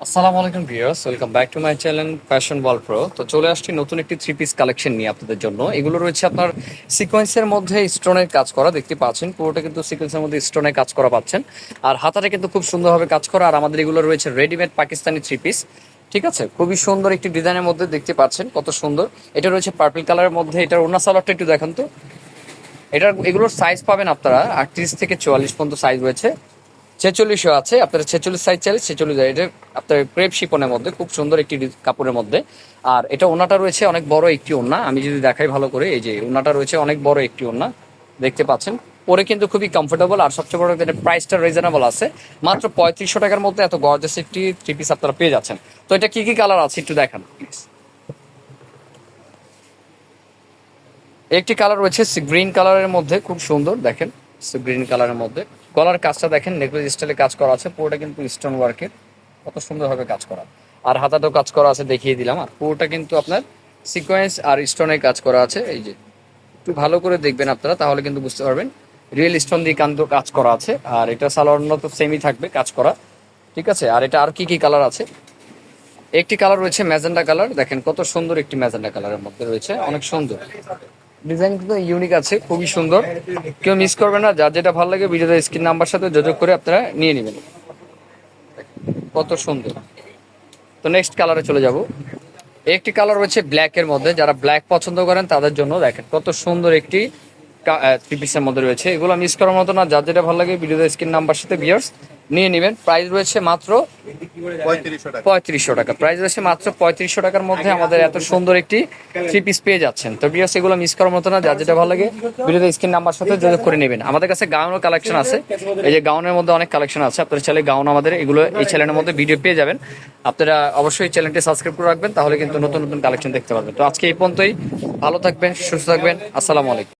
আসসালামু আলাইকুম viewers, welcome back to my channel fashion world pro. তো চলে আসছি নতুন একটি থ্রি পিস কালেকশন নিয়ে আপনাদের জন্য। এগুলো রয়েছে আপনার সিকোয়েন্সের মধ্যে স্টোনের কাজ করা, দেখতে পাচ্ছেন পুরোটা কিন্তু সিকোয়েন্সের মধ্যে স্টোনের কাজ করা পাচ্ছেন। আর হাতাটা কিন্তু খুব সুন্দরভাবে কাজ করা। আর আমাদের এগুলো রয়েছে রেডিমেড পাকিস্তানি থ্রি পিস, ঠিক আছে, খুবই সুন্দর একটি ডিজাইনের মধ্যে, দেখতে পাচ্ছেন কত সুন্দর। এটা রয়েছে পার্পল কালারের মধ্যে। এটার ওড়না সালোয়ারটা একটু দেখান তো। এগুলোর সাইজ পাবেন আপনারা 38 থেকে 44 পর্যন্ত সাইজ রয়েছে, 46ও আছে। আপনারা 46 সাইজ চাইলে 46, এটা আপনার ক্রেপ শিপনের মধ্যে খুব সুন্দর একটি কাপড়ের মধ্যে। আর এটা ওনাটা রয়েছে অনেক বড় একটি ওনা, আমি যদি দেখাই ভালো করে, এই যে ওনাটা রয়েছে অনেক বড় একটি ওনা, দেখতে পাচ্ছেন। পরে কিন্তু খুবই কমফোর্টেবল। আর সবচেয়ে বড় কথা, প্রাইসটা রিজনেবল আছে, মাত্র 3500 টাকার মধ্যে এত গর্জাস একটি থ্রি পিস আপনারা পেয়ে যাচ্ছেন। তো এটা কি কি কালার আছে একটু দেখান প্লিজ। একটি কালার রয়েছে গ্রিন কালারের মধ্যে, খুব সুন্দর, দেখেন গ্রিন কালারের মধ্যে। গলার কাজটা দেখেন, নেকলেস স্টাইলে কাজ করা আছে, পুরোটা কিন্তু স্টোন ওয়ার্কের, কত সুন্দরভাবে কাজ করা। আর হাতাতেও কাজ করা আছে, দেখিয়ে দিলাম। আর পুরোটা কিন্তু আপনার সিকোয়েন্স আর স্টোনের কাজ করা আছে। এই যে একটু ভালো করে দেখবেন আপনারা, তাহলে কিন্তু বুঝতে পারবেন রিয়েল স্টোন দিয়ে কিন্তু কাজ করা আছে। আর এটা সালোয়ার তো সেমই থাকবে কাজ করা, ঠিক আছে। আর এটা আর কি কি কালার আছে, একটি কালার রয়েছে ম্যাজেন্ডা কালার, দেখেন কত সুন্দর একটি ম্যাজেন্ডা কালারের মধ্যে রয়েছে, অনেক সুন্দর ডিজাইন, কিন্তু ইউনিক আছে, খুবই সুন্দর। কেউ মিস করবে না, যার যেটা ভালো লাগে ভিডিওতে স্ক্রিন নাম্বার সাথে যোগাযোগ করে আপনারা নিয়ে নেবেন, কত সুন্দর। তো নেক্সট কালারে চলে যাব। একটি কালার রয়েছে ব্ল্যাক এর মধ্যে, যারা ব্ল্যাক পছন্দ করেন তাদের জন্য দেখেন কত সুন্দর একটি থ্রি পিসের মধ্যে রয়েছে। এগুলো মিস করার মতো না, যার যেটা ভালো লাগে ভিডিওতে স্ক্রিন নাম্বার সাথে ভিউয়ার্স নিয়ে নেবেন। প্রাইস রয়েছে মাত্র 3500 টাকা। প্রাইস রয়েছে মাত্র 3500 টাকার মধ্যে আমাদের এত সুন্দর একটি থ্রি পিস পেয়ে যাচ্ছেন। তো ভিউয়ার্স এগুলো মিস করার মতো না, যার যেটা ভালো লাগে ভিডিওতে স্ক্রিন নাম্বার সাথে যোগাযোগ করে নেবেন। আমাদের কাছে গাউনের কালেকশন আছে, এই যে গাউনের মধ্যে অনেক কালেকশন আছে, আপনারা চাইলে গাউন আমাদের এগুলো এই চ্যানেলের মধ্যে ভিডিও পেয়ে যাবেন। আপনারা অবশ্যই চ্যানেলটি সাবস্ক্রাইব করে রাখবেন, তাহলে কিন্তু নতুন নতুন কালেকশন দেখতে পারবেন। তো আজকে এই পর্যন্তই, ভালো থাকবেন, সুস্থ থাকবেন, আসসালামু আলাইকুম।